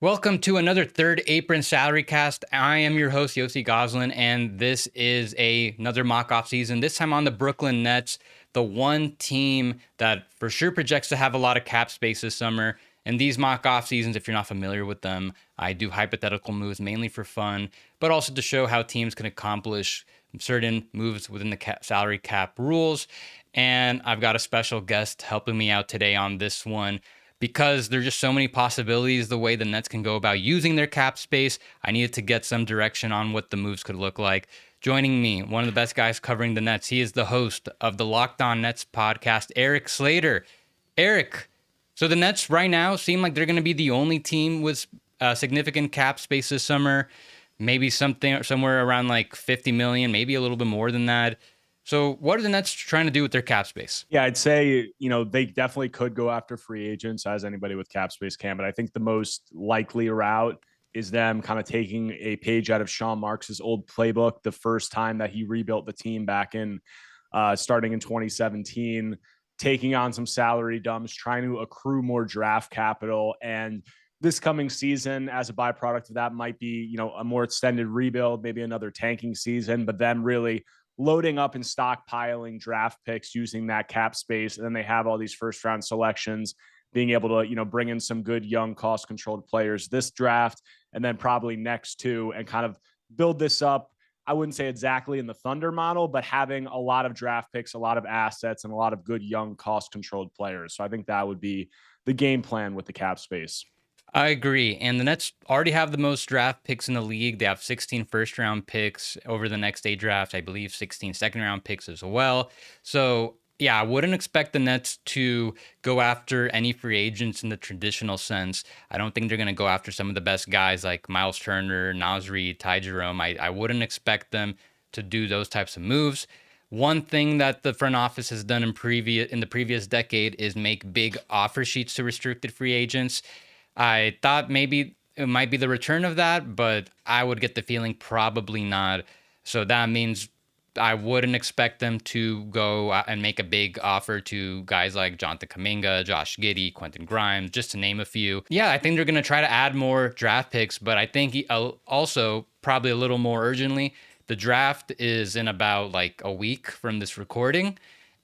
Welcome to another Third Apron Salarycast. I am your host, Yossi Goslin, and this is another mock-off season, this time on the Brooklyn Nets, the one team that for sure projects to have a lot of cap space this summer. And these mock-off seasons, if you're not familiar with them, I do hypothetical moves mainly for fun, but also to show how teams can accomplish certain moves within the salary cap rules. And I've got a special guest helping me out today on this one because there's just so many possibilities the way the Nets can go about using their cap space. I needed to get some direction on what the moves could look like. Joining me, one of the best guys covering the Nets. He is the host of the Locked On Nets podcast, Erik Slater. Erik, so the Nets right now seem like they're going to be the only team with significant cap space this summer. Maybe something somewhere around like 50 million, maybe a little bit more than that. So what are the Nets trying to do with their cap space? Yeah, I'd say, they definitely could go after free agents as anybody with cap space can, but I think the most likely route is them kind of taking a page out of Sean Marks's old playbook the first time that he rebuilt the team back in starting in 2017, taking on some salary dumps, trying to accrue more draft capital. And this coming season, as a byproduct of that, might be, a more extended rebuild, maybe another tanking season, but then really loading up and stockpiling draft picks using that cap space. And then they have all these first round selections, being able to, bring in some good young cost controlled players this draft and then probably next two and kind of build this up. I wouldn't say exactly in the Thunder model, but having a lot of draft picks, a lot of assets, and a lot of good young cost controlled players. So I think that would be the game plan with the cap space. I agree. And the Nets already have the most draft picks in the league. They have 16 first round picks over the next 8 drafts. I believe 16 second round picks as well. So, yeah, I wouldn't expect the Nets to go after any free agents in the traditional sense. I don't think they're going to go after some of the best guys like Miles Turner, Nasri, Ty Jerome. I wouldn't expect them to do those types of moves. One thing that the front office has done in the previous decade is make big offer sheets to restricted free agents. I thought maybe it might be the return of that, but I would get the feeling probably not. So that means I wouldn't expect them to go and make a big offer to guys like Jonathan Kuminga, Josh Giddey, Quentin Grimes, just to name a few. Yeah, I think they're going to try to add more draft picks, but I think also probably a little more urgently, the draft is in about like a week from this recording.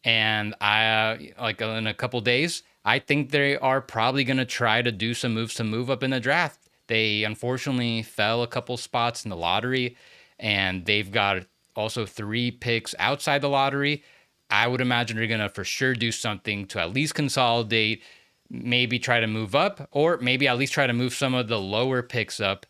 And I like in a couple days, I think they are probably going to try to do some moves to move up in the draft. They unfortunately fell a couple spots in the lottery, and they've got also 3 picks outside the lottery. I would imagine they're going to for sure do something to at least consolidate, maybe try to move up, or maybe at least try to move some of the lower picks up,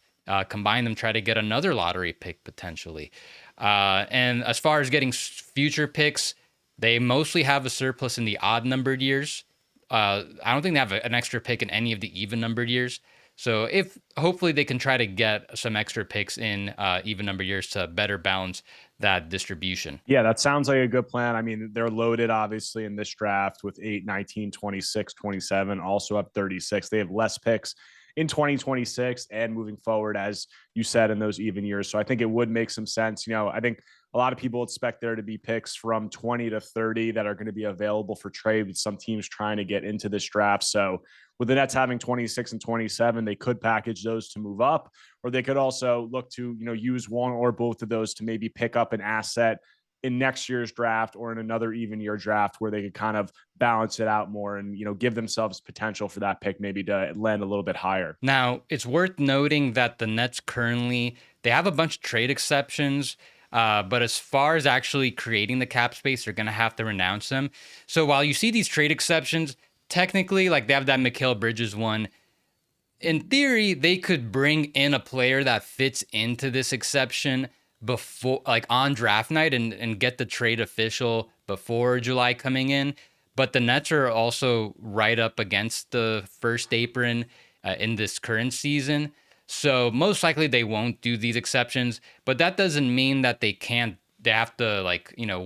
combine them, try to get another lottery pick potentially. And as far as getting future picks, they mostly have a surplus in the odd numbered years. I don't think they have an extra pick in any of the even numbered years. So if hopefully they can try to get some extra picks in even number years to better balance that distribution. Yeah, that sounds like a good plan. I mean, they're loaded obviously in this draft with 8, 19, 26, 27, also up 36. They have less picks in 2026 and moving forward, as you said, in those even years. So I think it would make some sense. I think a lot of people expect there to be picks from 20 to 30 that are going to be available for trade with some teams trying to get into this draft. So with the Nets having 26 and 27, they could package those to move up, or they could also look to, use one or both of those to maybe pick up an asset in next year's draft or in another even year draft where they could kind of balance it out more and, give themselves potential for that pick maybe to land a little bit higher. Now, it's worth noting that the Nets currently, they have a bunch of trade exceptions. But as far as actually creating the cap space, they're going to have to renounce them. So while you see these trade exceptions, technically, like they have that Mikal Bridges one, in theory, they could bring in a player that fits into this exception before, like on draft night, and get the trade official before July coming in. But the Nets are also right up against the first apron in this current season. So most likely they won't do these exceptions, but that doesn't mean that they can't. They have to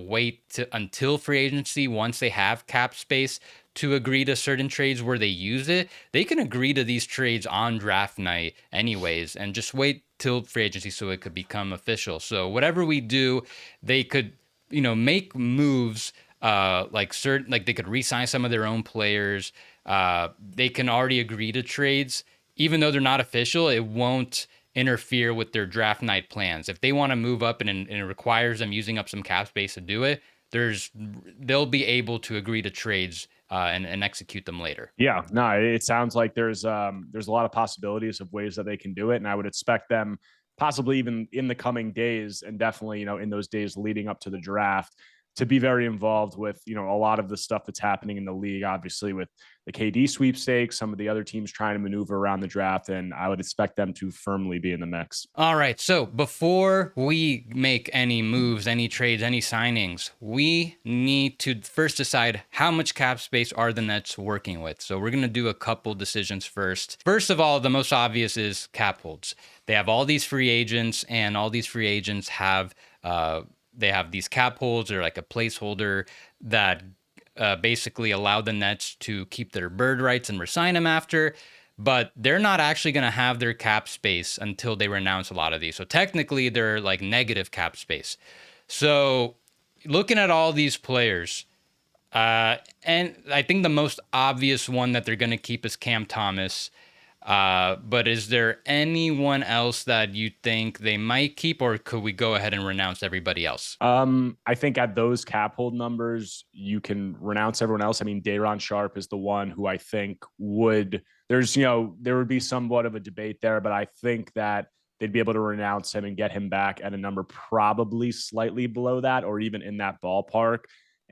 wait until free agency once they have cap space to agree to certain trades where they use it. They can agree to these trades on draft night anyways, and just wait till free agency so it could become official. So whatever we do, they could make moves like they could re-sign some of their own players. They can already agree to trades even though they're not official, it won't interfere with their draft night plans. If they want to move up and it requires them using up some cap space to do it, they'll be able to agree to trades and execute them later. Yeah, no, it sounds like there's a lot of possibilities of ways that they can do it, and I would expect them possibly even in the coming days, and definitely in those days leading up to the draft, to be very involved with a lot of the stuff that's happening in the league. Obviously, with the KD sweepstakes, some of the other teams trying to maneuver around the draft, and I would expect them to firmly be in the mix. All right. So before we make any moves, any trades, any signings, we need to first decide how much cap space are the Nets working with. So we're going to do a couple decisions first. First of all, the most obvious is cap holds. They have all these free agents, and all these free agents have they have these cap holds. They're like a placeholder that basically allow the Nets to keep their bird rights and resign them after. But they're not actually going to have their cap space until they renounce a lot of these. So technically, they're like negative cap space. So looking at all these players, and I think the most obvious one that they're going to keep is Cam Thomas. But is there anyone else that you think they might keep, or could we go ahead and renounce everybody else? I think at those cap hold numbers, you can renounce everyone else. I mean, Sharpe is the one who I think would. There would be somewhat of a debate there, but I think that they'd be able to renounce him and get him back at a number probably slightly below that, or even in that ballpark.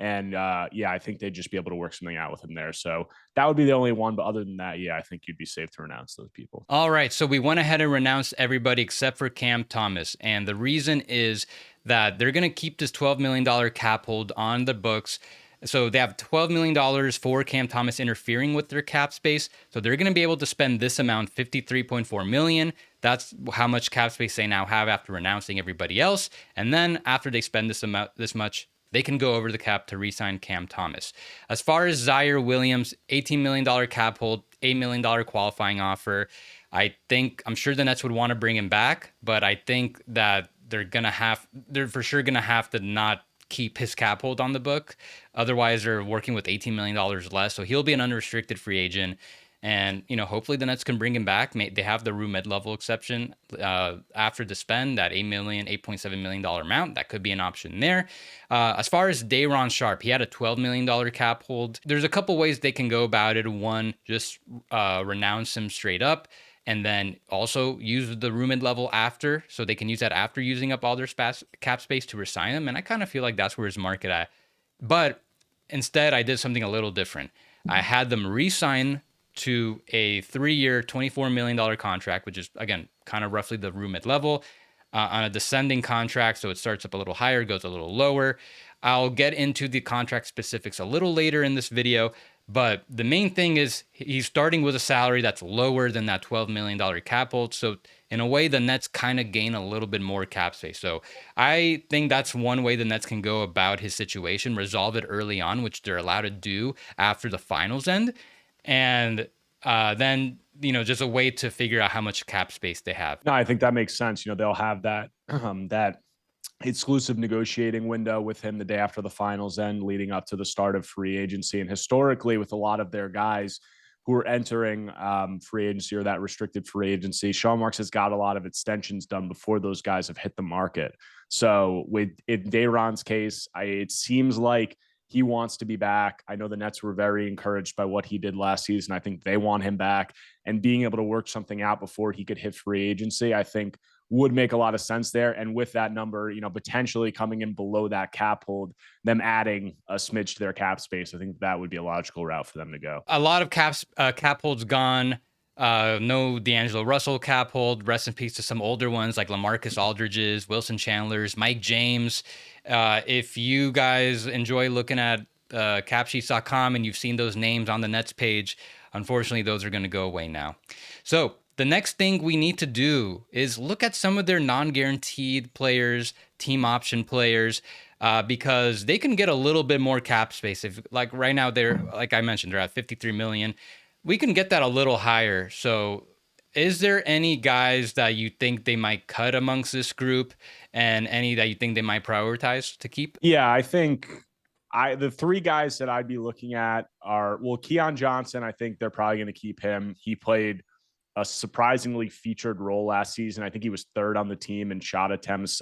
And yeah, I think they'd just be able to work something out with him there. So that would be the only one. But other than that, yeah, I think you'd be safe to renounce those people. All right. So we went ahead and renounced everybody except for Cam Thomas. And the reason is that they're going to keep this $12 million cap hold on the books. So they have $12 million for Cam Thomas interfering with their cap space. So they're going to be able to spend this amount, $53.4 million. That's how much cap space they now have after renouncing everybody else. And then after they spend this much, they can go over the cap to re-sign Cam Thomas. As far as Zaire Williams, $18 million cap hold, $8 million qualifying offer. I'm sure the Nets would want to bring him back, but I think that they're for sure gonna have to not keep his cap hold on the book. Otherwise, they're working with $18 million less. So he'll be an unrestricted free agent. And, hopefully the Nets can bring him back. They have the room mid-level exception after the spend, that $8.7 million amount. That could be an option there. As far as Sharpe, he had a $12 million cap hold. There's a couple ways they can go about it. One, just renounce him straight up, and then also use the room mid-level after, so they can use that after using up all their cap space to resign him. And I kind of feel like that's where his market at. But instead, I did something a little different. I had them re-sign to a 3-year, $24 million contract, which is, again, kind of roughly the room mid-level, on a descending contract. So it starts up a little higher, goes a little lower. I'll get into the contract specifics a little later in this video. But the main thing is he's starting with a salary that's lower than that $12 million cap hold. So in a way, the Nets kind of gain a little bit more cap space. So I think that's one way the Nets can go about his situation, resolve it early on, which they're allowed to do after the finals end. And then, just a way to figure out how much cap space they have. No, I think that makes sense. They'll have that that exclusive negotiating window with him the day after the finals end, leading up to the start of free agency. And historically, with a lot of their guys who are entering free agency or that restricted free agency, Sean Marks has got a lot of extensions done before those guys have hit the market. So in Dayron's case, it seems like he wants to be back. I know the Nets were very encouraged by what he did last season. I think they want him back, and being able to work something out before he could hit free agency, I think would make a lot of sense there. And with that number, potentially coming in below that cap hold, them adding a smidge to their cap space, I think that would be a logical route for them to go. A lot of cap holds gone. No D'Angelo Russell cap hold. Rest in peace to some older ones like LaMarcus Aldridge's, Wilson Chandler's, Mike James. If you guys enjoy looking at capsheets.com and you've seen those names on the Nets page, unfortunately, those are going to go away now. So the next thing we need to do is look at some of their non-guaranteed players, team option players, because they can get a little bit more cap space. If, like right now, like I mentioned, they're at $53 million. We can get that a little higher. So is there any guys that you think they might cut amongst this group, and any that you think they might prioritize to keep? Yeah, I think the three guys that I'd be looking at are, Keon Johnson. I think they're probably going to keep him. He played a surprisingly featured role last season. I think he was third on the team in shot attempts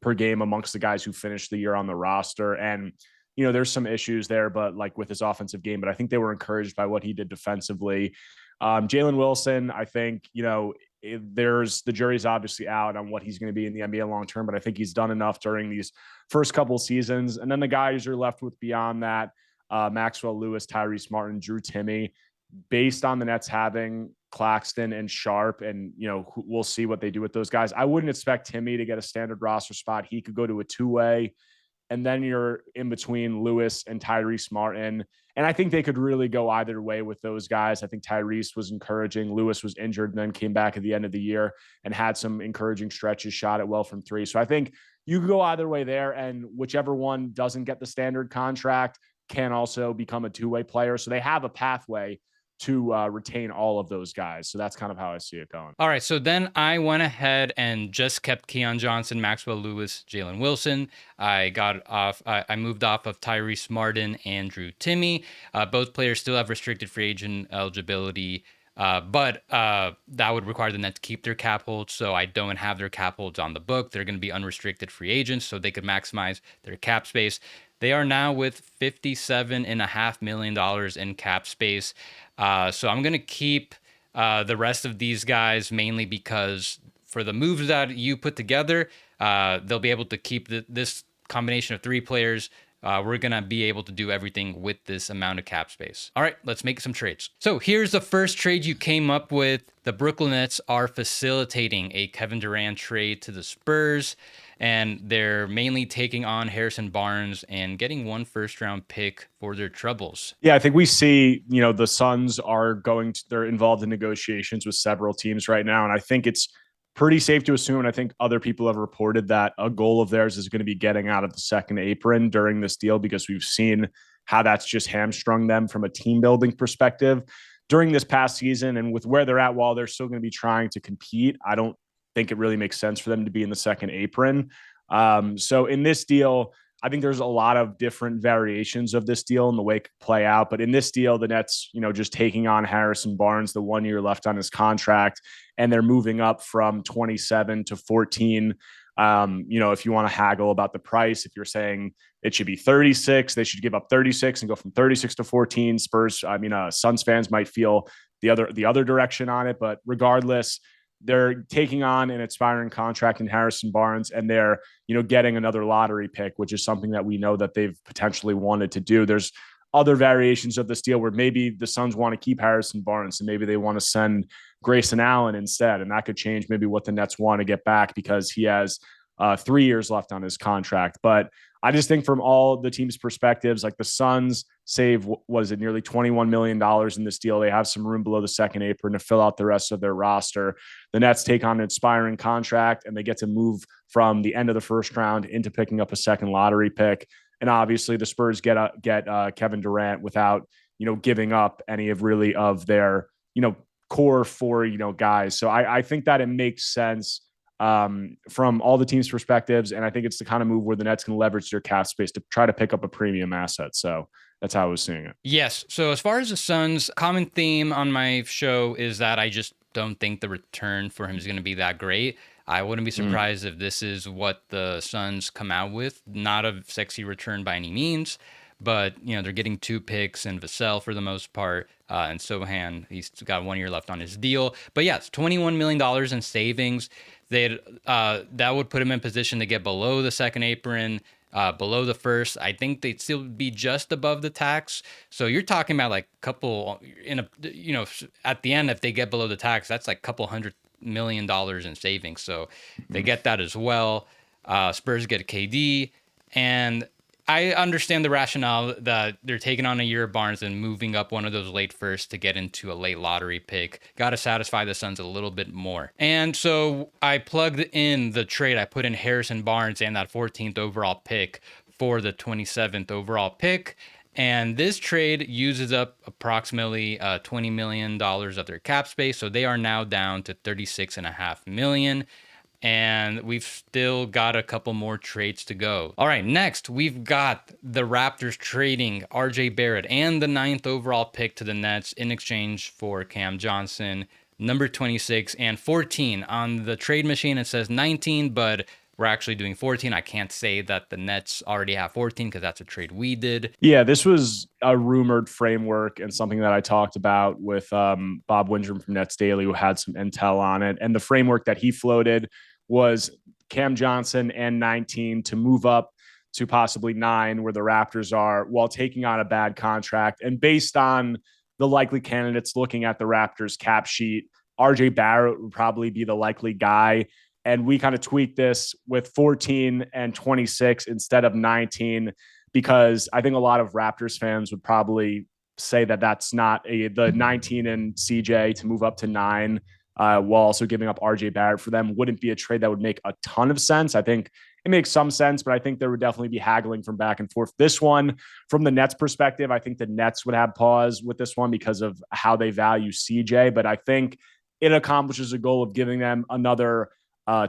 per game amongst the guys who finished the year on the roster. And, there's some issues there, but like with his offensive game, but I think they were encouraged by what he did defensively. Jalen Wilson, I think, there's the jury's obviously out on what he's going to be in the NBA long term, but I think he's done enough during these first couple seasons. And then the guys you're left with beyond that, Maxwell Lewis, Tyrese Martin, Drew Timme, based on the Nets having Claxton and Sharpe, and we'll see what they do with those guys. I wouldn't expect Timme to get a standard roster spot. He could go to a two-way, and then you're in between Lewis and Tyrese Martin. And I think they could really go either way with those guys. I think Tyrese was encouraging. Lewis was injured and then came back at the end of the year and had some encouraging stretches, shot it well from three. So I think you could go either way there, and whichever one doesn't get the standard contract can also become a two-way player. So they have a pathway to retain all of those guys. So that's kind of how I see it going. All right. So then I went ahead and just kept Keon Johnson, Maxwell Lewis, Jalen Wilson. I moved off of Tyrese Martin and Drew Timme. Both players still have restricted free agent eligibility. But that would require the Nets to keep their cap holds. So I don't have their cap holds on the book. They're going to be unrestricted free agents, so they could maximize their cap space. They are now with $57.5 million in cap space. So I'm going to keep the rest of these guys mainly because for the moves that you put together, they'll be able to keep this combination of three players. We're going to be able to do everything with this amount of cap space. All right, let's make some trades. So here's the first trade you came up with. The Brooklyn Nets are facilitating a Kevin Durant trade to the Spurs, and they're mainly taking on Harrison Barnes and getting one first-round pick for their troubles. Yeah, I think we see, the Suns they're involved in negotiations with several teams right now, and I think it's pretty safe to assume, and I think other people have reported that a goal of theirs is going to be getting out of the second apron during this deal, because we've seen how that's just hamstrung them from a team building perspective during this past season. And with where they're at, while they're still going to be trying to compete, I don't think it really makes sense for them to be in the second apron. So in this deal, I think there's a lot of different variations of this deal and the way it could play out. But in this deal, the Nets, just taking on Harrison Barnes, the 1 year left on his contract, and they're moving up from 27 to 14. If you want to haggle about the price, if you're saying it should be 36, they should give up 36 and go from 36 to 14. Suns fans might feel the other direction on it, but regardless, they're taking on an expiring contract in Harrison Barnes, and they're, getting another lottery pick, which is something that we know that they've potentially wanted to do. There's other variations of this deal where maybe the Suns want to keep Harrison Barnes and maybe they want to send Grayson Allen instead. And that could change maybe what the Nets want to get back, because he has 3 years left on his contract. But I just think from all the teams' perspectives, like the Suns save, nearly $21 million in this deal. They have some room below the second apron to fill out the rest of their roster. The Nets take on an expiring contract, and they get to move from the end of the first round into picking up a second lottery pick. And obviously the Spurs get Kevin Durant without, giving up any of their, core four, guys. So I think that it makes sense from all the teams' perspectives. And I think it's the kind of move where the Nets can leverage their cap space to try to pick up a premium asset. So that's how I was seeing it. Yes. So as far as the Suns, common theme on my show is that I just don't think the return for him is going to be that great. I wouldn't be surprised if this is what the Suns come out with. Not a sexy return by any means, but they're getting 2 picks and Vassell for the most part, and Sohan, he's got 1 year left on his deal. But yes, $21 million in savings. That would put him in position to get below the second apron, below the first. I think they'd still be just above the tax. So you're talking about like at the end, if they get below the tax, that's like $200 million in savings. So they get that as well. Spurs get a KD, and I understand the rationale that they're taking on a year of Barnes and moving up one of those late firsts to get into a late lottery pick. Got to satisfy the Suns a little bit more. And so I plugged in the trade. I put in Harrison Barnes and that 14th overall pick for the 27th overall pick. And this trade uses up approximately $20 million of their cap space. So they are now down to $36.5 million. And we've still got a couple more trades to go. All right, next, we've got the Raptors trading RJ Barrett and the 9th overall pick to the Nets in exchange for Cam Johnson, number 26, and 14. On the trade machine, it says 19, but we're actually doing 14. I can't say that the Nets already have 14 because that's a trade we did. Yeah, this was a rumored framework and something that I talked about with Bob Windrum from Nets Daily, who had some intel on it. And the framework that he floated was Cam Johnson and 19 to move up to possibly 9, where the Raptors are, while taking on a bad contract. And based on the likely candidates looking at the Raptors cap sheet, RJ Barrett would probably be the likely guy. And we kind of tweaked this with 14 and 26 instead of 19, because I think a lot of Raptors fans would probably say that that's not the 19 and CJ to move up to 9, while also giving up RJ Barrett for them wouldn't be a trade that would make a ton of sense. I think it makes some sense, but I think there would definitely be haggling from back and forth. This one, from the Nets perspective, I think the Nets would have pause with this one because of how they value CJ, but I think it accomplishes a goal of giving them another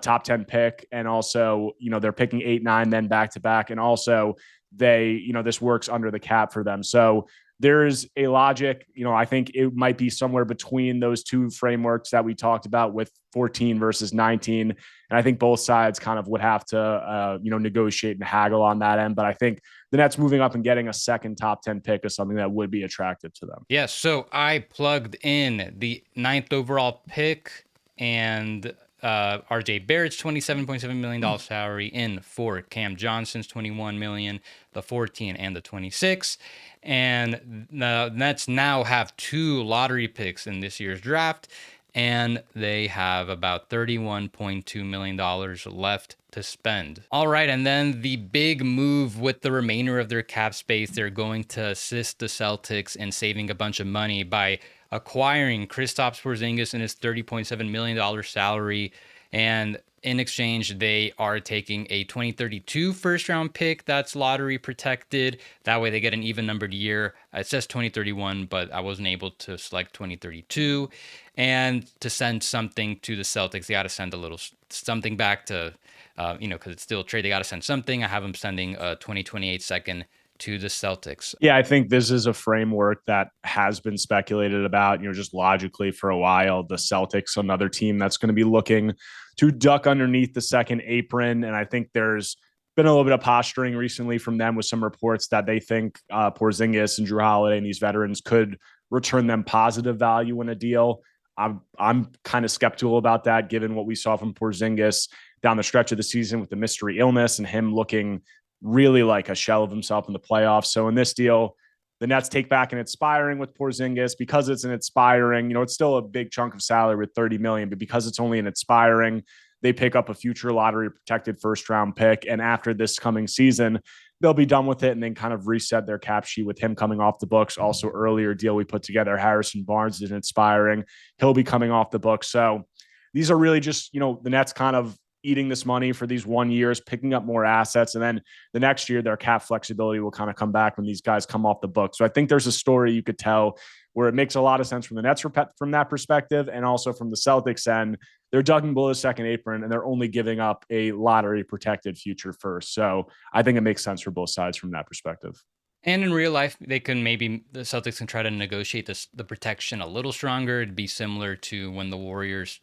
top 10 pick. And also, they're picking 8, 9, then back to back. And also this works under the cap for them. So there's a logic, I think it might be somewhere between those two frameworks that we talked about with 14 versus 19. And I think both sides kind of would have to, negotiate and haggle on that end. But I think the Nets moving up and getting a second top 10 pick is something that would be attractive to them. Yeah, so I plugged in the 9th overall pick and RJ Barrett's $27.7 million salary in for Cam Johnson's $21 million, the 14 and the 26. And the Nets now have 2 lottery picks in this year's draft, and they have about $31.2 million left to spend. All right, and then the big move with the remainder of their cap space, they're going to assist the Celtics in saving a bunch of money by acquiring Kristaps Porzingis in his $30.7 million salary. And in exchange, they are taking a 2032 first-round pick that's lottery protected. That way they get an even numbered year. It says 2031, but I wasn't able to select 2032. And to send something to the Celtics, they got to send a little something back to, because it's still a trade. They got to send something. I have them sending a 2028 second to the Celtics. Yeah, I think this is a framework that has been speculated about, just logically for a while. The Celtics, another team that's going to be looking to duck underneath the second apron. And I think there's been a little bit of posturing recently from them with some reports that they think Porzingis and Drew Holiday and these veterans could return them positive value in a deal. I'm kind of skeptical about that, given what we saw from Porzingis down the stretch of the season with the mystery illness and him looking really like a shell of himself in the playoffs. So in this deal, the Nets take back an expiring with Porzingis because it's an expiring, it's still a big chunk of salary with 30 million, but because it's only an expiring, they pick up a future lottery protected first round pick. And after this coming season, they'll be done with it and then kind of reset their cap sheet with him coming off the books. Also earlier deal we put together, Harrison Barnes is an expiring. He'll be coming off the books. So these are really just, the Nets kind of eating this money for these 1 years, picking up more assets. And then the next year, their cap flexibility will kind of come back when these guys come off the book. So I think there's a story you could tell where it makes a lot of sense from the Nets from that perspective. And also from the Celtics end, they're ducking below the second apron and they're only giving up a lottery protected future first. So I think it makes sense for both sides from that perspective. And in real life, the Celtics can try to negotiate the protection a little stronger. It'd be similar to when the Warriors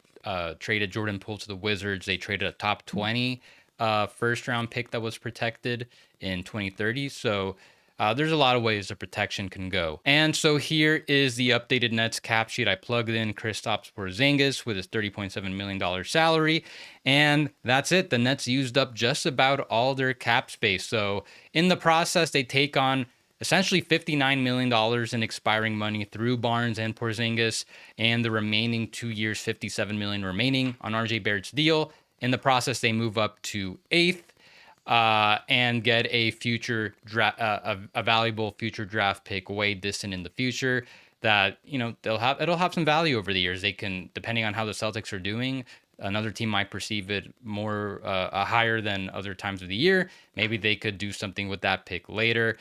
traded Jordan Poole to the Wizards. They traded a top 20 first round pick that was protected in 2030. So there's a lot of ways the protection can go. And so here is the updated Nets cap sheet. I plugged in Kristaps Porzingis with his $30.7 million salary. And that's it. The Nets used up just about all their cap space. So in the process, they take on essentially $59 million in expiring money through Barnes and Porzingis, and the remaining 2 years, $57 million remaining on RJ Barrett's deal. In the process, they move up to 8th and get a future a valuable future draft pick way distant in the future that, it'll have some value over the years. They can, depending on how the Celtics are doing, another team might perceive it more higher than other times of the year. Maybe they could do something with that pick later.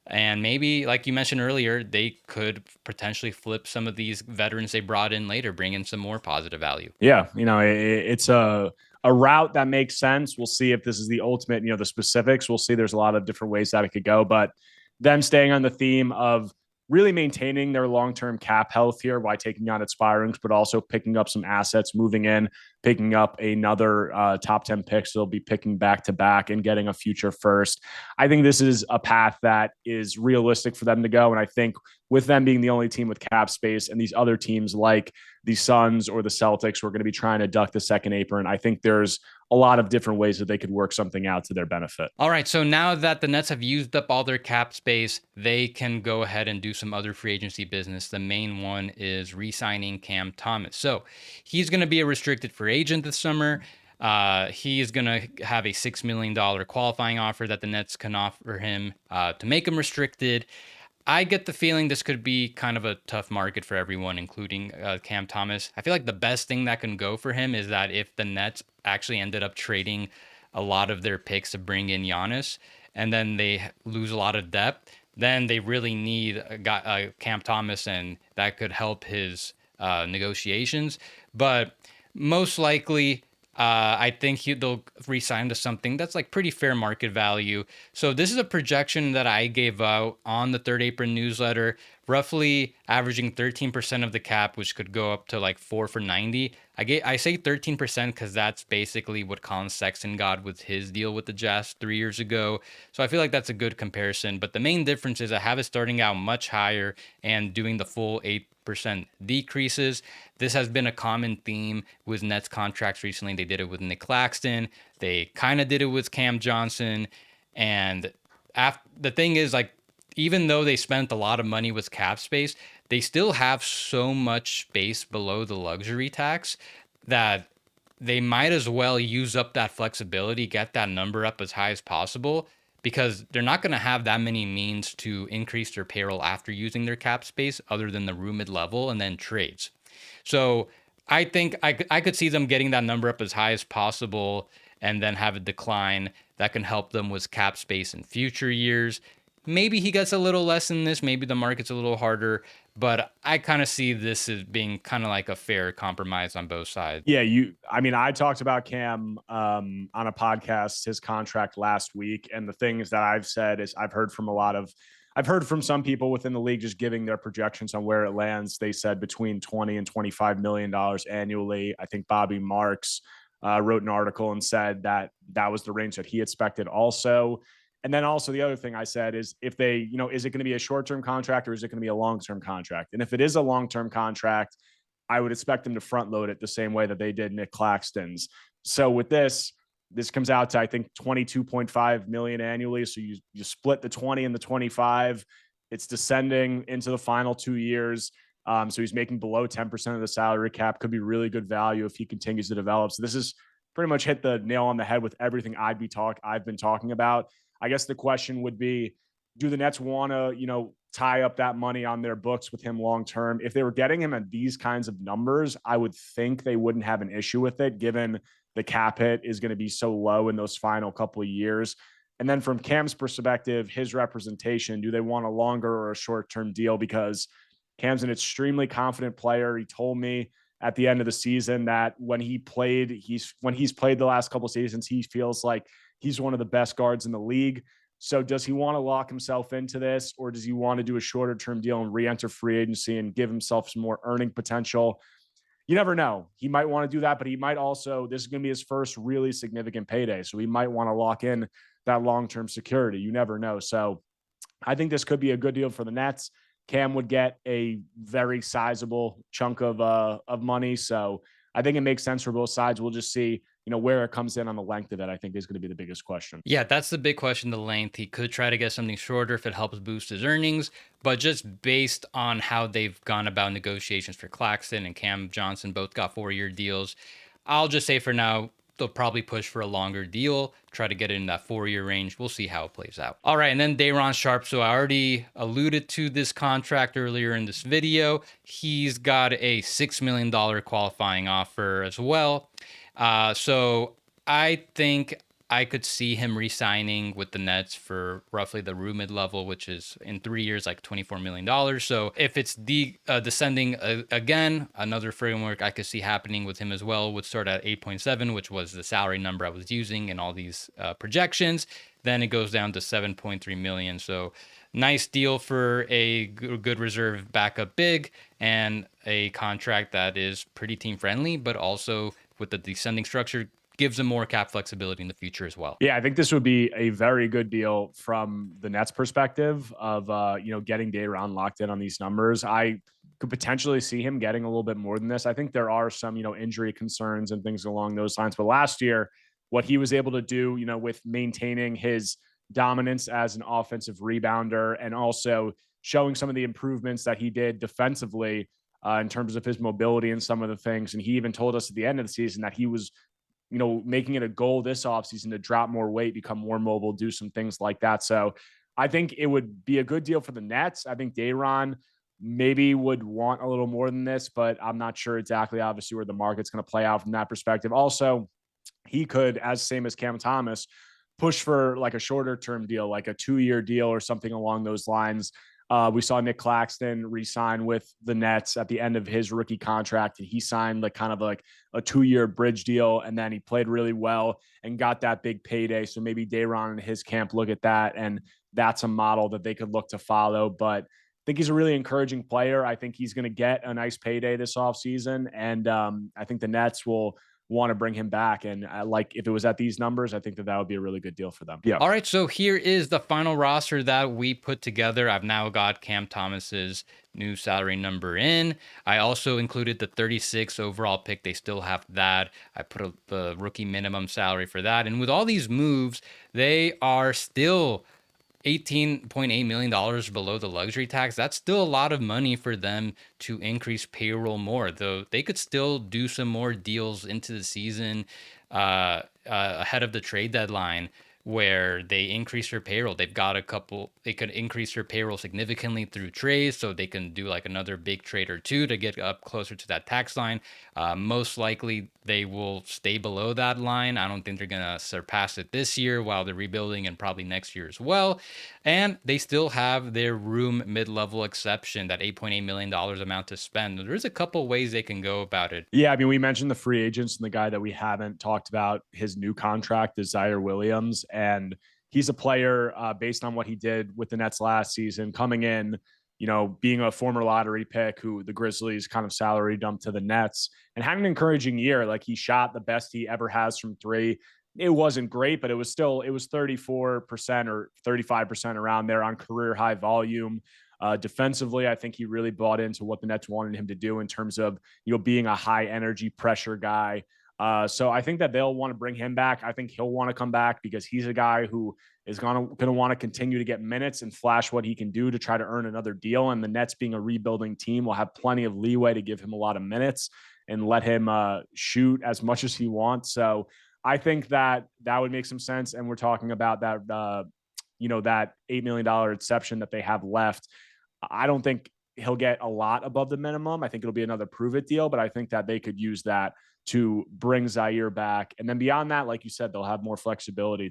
And maybe, like you mentioned earlier, they could potentially flip some of these veterans they brought in later, bring in some more positive value. Yeah, it's a route that makes sense. We'll see if this is the ultimate, the specifics. We'll see. There's a lot of different ways that it could go, but them staying on the theme of really maintaining their long-term cap health here by taking on expirings, but also picking up some assets, moving in, picking up another top 10 picks. So they'll be picking back to back and getting a future first. I think this is a path that is realistic for them to go. And I think with them being the only team with cap space and these other teams like the Suns or the Celtics who are going to be trying to duck the second apron, I think there's a lot of different ways that they could work something out to their benefit. All right, so now that the Nets have used up all their cap space, they can go ahead and do some other free agency business. The main one is re-signing Cam Thomas. So he's going to be a restricted free agent this summer. He is going to have a $6 million qualifying offer that the Nets can offer him to make him restricted. I get the feeling this could be kind of a tough market for everyone, including Cam Thomas. I feel like the best thing that can go for him is that if the Nets actually ended up trading a lot of their picks to bring in Giannis, and then they lose a lot of depth, then they really need Cam Thomas, and that could help his negotiations. But most likely, I think they'll re-sign to something that's like pretty fair market value. So this is a projection that I gave out on the Third Apron newsletter, roughly averaging 13% of the cap, which could go up to like 4 for 90. I say 13% because that's basically what Colin Sexton got with his deal with the Jazz 3 years ago. So I feel like that's a good comparison. But the main difference is I have it starting out much higher and doing the full 8% decreases. This has been a common theme with Nets contracts recently. They did it with Nick Claxton. They kind of did it with Cam Johnson. And the thing is, like, even though they spent a lot of money with cap space, they still have so much space below the luxury tax that they might as well use up that flexibility, get that number up as high as possible, because they're not going to have that many means to increase their payroll after using their cap space other than the room mid-level and then trades. So I think I could see them getting that number up as high as possible and then have a decline that can help them with cap space in future years. Maybe he gets a little less than this. Maybe the market's a little harder, but I kind of see this as being kind of like a fair compromise on both sides. Yeah, I talked about Cam on a podcast, his contract last week, and the things that I've said is I've heard from some people within the league just giving their projections on where it lands. They said between $20 and $25 million annually. I think Bobby Marks wrote an article and said that that was the range that he expected also. And then also the other thing I said is if they, is it going to be a short-term contract or is it going to be a long-term contract? And if it is a long-term contract, I would expect them to front load it the same way that they did Nick Claxton's. So with this comes out to, I think, 22.5 million annually. So you split the 20 and the 25. It's descending into the final 2 years. So he's making below 10% of the salary cap. Could be really good value if he continues to develop. So this is pretty much hit the nail on the head with everything I've been talking about. I guess the question would be, do the Nets want to, tie up that money on their books with him long term? If they were getting him at these kinds of numbers, I would think they wouldn't have an issue with it, given the cap hit is going to be so low in those final couple of years. And then from Cam's perspective, his representation, do they want a longer or a short-term deal? Because Cam's an extremely confident player. He told me at the end of the season that when he's played the last couple of seasons, he feels like he's one of the best guards in the league. So does he want to lock himself into this, or does he want to do a shorter term deal and re-enter free agency and give himself some more earning potential? You never know. He might want to do that, but he might also, this is going to be his first really significant payday. So he might want to lock in that long-term security. You never know. So I think this could be a good deal for the Nets. Cam would get a very sizable chunk of money. So I think it makes sense for both sides. We'll just see, where it comes in on the length of it, I think is going to be the biggest question. Yeah, that's the big question, the length. He could try to get something shorter if it helps boost his earnings, but just based on how they've gone about negotiations for Claxton and Cam Johnson, both got 4-year deals. I'll just say for now, they'll probably push for a longer deal, try to get it in that 4-year range. We'll see how it plays out. All right, and then Day'Ron Sharpe. So I already alluded to this contract earlier in this video. He's got a $6 million qualifying offer as well. So I think I could see him re-signing with the Nets for roughly the Rue mid-level, which is in 3 years like $24 million. So if it's descending again, another framework I could see happening with him as well would start at 8.7, which was the salary number I was using in all these projections. Then it goes down to 7.3 million. So nice deal for a good reserve backup big and a contract that is pretty team friendly, but also with the descending structure gives them more cap flexibility in the future as well. Yeah, I think this would be a very good deal from the Nets perspective of getting Day'Ron locked in on these numbers. I could potentially see him getting a little bit more than this. I think there are some, injury concerns and things along those lines. But last year, what he was able to do, with maintaining his dominance as an offensive rebounder and also showing some of the improvements that he did defensively in terms of his mobility and some of the things. And he even told us at the end of the season that he was making it a goal this offseason to drop more weight, become more mobile, do some things like that. So I think it would be a good deal for the Nets. I think Day'Ron maybe would want a little more than this, but I'm not sure exactly, obviously, where the market's going to play out from that perspective. Also, he could, as same as Cam Thomas, push for like a shorter term deal, like a 2-year deal or something along those lines. We saw Nick Claxton re-sign with the Nets at the end of his rookie contract, and he signed like kind of like a 2-year bridge deal, and then he played really well and got that big payday. So maybe Day'Ron and his camp look at that, and that's a model that they could look to follow. But I think he's a really encouraging player. I think he's going to get a nice payday this offseason, and I think the Nets will want to bring him back. And like if it was at these numbers, I think that would be a really good deal for them. Yeah. All right, so here is the final roster that we put together. I've now got Cam Thomas's new salary number in. I also included the 36 overall pick. They still have that. I put the rookie minimum salary for that. And with all these moves, they are still $18.8 million below the luxury tax. That's still a lot of money for them to increase payroll more, though they could still do some more deals into the season ahead of the trade deadline where they increase their payroll. They've got they could increase their payroll significantly through trades, so they can do like another big trade or two to get up closer to that tax line. Most likely they will stay below that line. I don't think they're going to surpass it this year while they're rebuilding, and probably next year as well. And they still have their room mid-level exception, that $8.8 million amount to spend. There's a couple ways they can go about it. Yeah, I mean, we mentioned the free agents, and the guy that we haven't talked about, his new contract is Zaire Williams. And he's a player based on what he did with the Nets last season, coming in, being a former lottery pick who the Grizzlies kind of salary dumped to the Nets, and having an encouraging year. Like, he shot the best he ever has from three. It wasn't great, but it was 34% or 35% around there on career high volume. Defensively, I think he really bought into what the Nets wanted him to do in terms of, being a high energy pressure guy. So I think that they'll want to bring him back. I think he'll want to come back because he's a guy who is going to want to continue to get minutes and flash what he can do to try to earn another deal. And the Nets, being a rebuilding team, will have plenty of leeway to give him a lot of minutes and let him shoot as much as he wants. So I think that would make some sense. And we're talking about that, that $8 million exception that they have left. I don't think he'll get a lot above the minimum. I think it'll be another prove it deal, but I think that they could use that to bring Zaire back. And then beyond that, like you said, they'll have more flexibility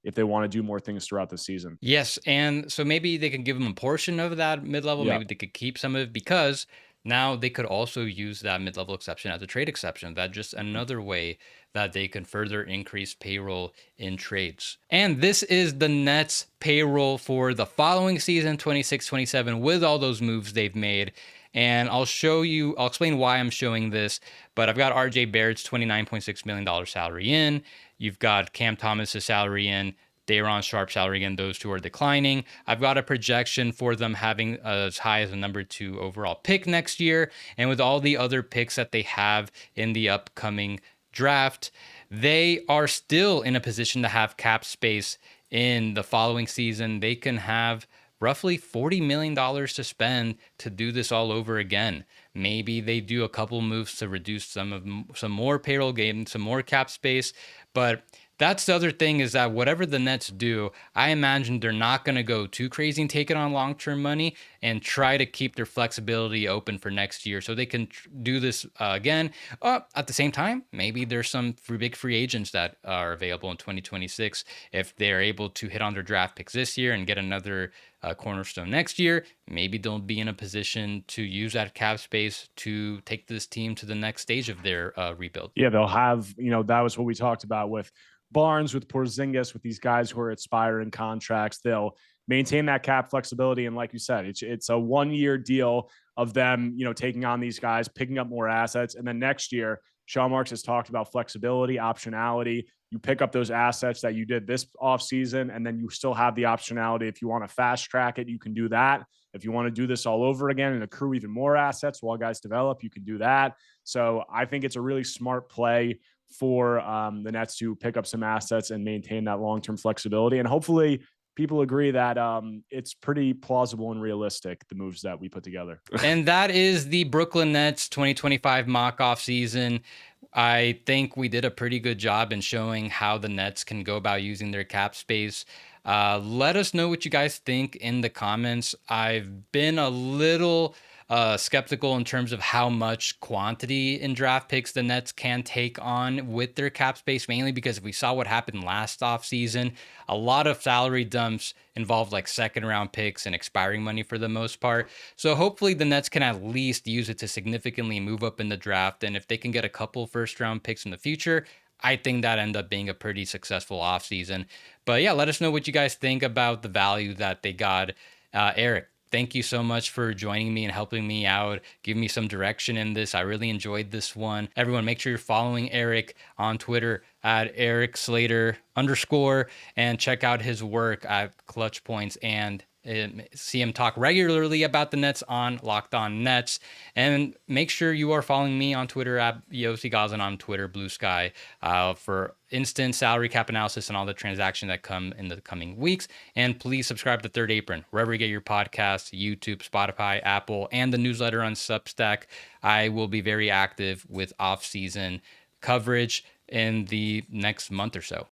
if they want to do more things throughout the season. Yes. And so maybe they can give him a portion of that mid-level. Yeah. Maybe they could keep some of it, because now they could also use that mid-level exception as a trade exception. That's just another way that they can further increase payroll in trades. And this is the Nets payroll for the following season, 26-27, with all those moves they've made. And I'll explain why I'm showing this, but I've got RJ Barrett's $29.6 million salary in. You've got Cam Thomas's salary in. Day'Ron, Sharpe salary again, those two are declining. I've got a projection for them having as high as a number 2 overall pick next year. And with all the other picks that they have in the upcoming draft, they are still in a position to have cap space in the following season. They can have roughly $40 million to spend to do this all over again. Maybe they do a couple moves to reduce some more payroll gain, some more cap space, but That's the other thing, is that whatever the Nets do, I imagine they're not going to go too crazy and take it on long-term money, and try to keep their flexibility open for next year so they can do this again. At the same time, maybe there's some big free agents that are available in 2026. If they're able to hit on their draft picks this year and get another cornerstone next year, maybe they'll be in a position to use that cap space to take this team to the next stage of their rebuild. Yeah, they'll have, that was what we talked about with Barnes, with Porzingis, with these guys who are expiring contracts. They'll maintain that cap flexibility. And like you said, it's a 1-year deal of them, taking on these guys, picking up more assets. And then next year, Sean Marks has talked about flexibility, optionality. You pick up those assets that you did this offseason, and then you still have the optionality. If you want to fast track it, you can do that. If you want to do this all over again and accrue even more assets while guys develop, you can do that. So I think it's a really smart play for the Nets to pick up some assets and maintain that long-term flexibility. And hopefully people agree that it's pretty plausible and realistic, the moves that we put together. And that is the Brooklyn Nets 2025 mock off season. I think we did a pretty good job in showing how the Nets can go about using their cap space. Let us know what you guys think in the comments. I've been a little skeptical in terms of how much quantity in draft picks the Nets can take on with their cap space, mainly because we saw what happened last offseason. A lot of salary dumps involved like second round picks and expiring money for the most part. So hopefully the Nets can at least use it to significantly move up in the draft. And if they can get a couple first round picks in the future, I think that ended up being a pretty successful offseason. But yeah, let us know what you guys think about the value that they got. Erik, thank you so much for joining me and helping me out, giving me some direction in this. I really enjoyed this one. Everyone, make sure you're following Erik on Twitter at Erik Slater _ and check out his work at Clutch Points, and see him talk regularly about the Nets on Locked On Nets. And make sure you are following me on Twitter at Yossi Gazan on Twitter, Blue Sky, for instant salary cap analysis and all the transactions that come in the coming weeks. And please subscribe to Third Apron, wherever you get your podcasts, YouTube, Spotify, Apple, and the newsletter on Substack. I will be very active with off-season coverage in the next month or so.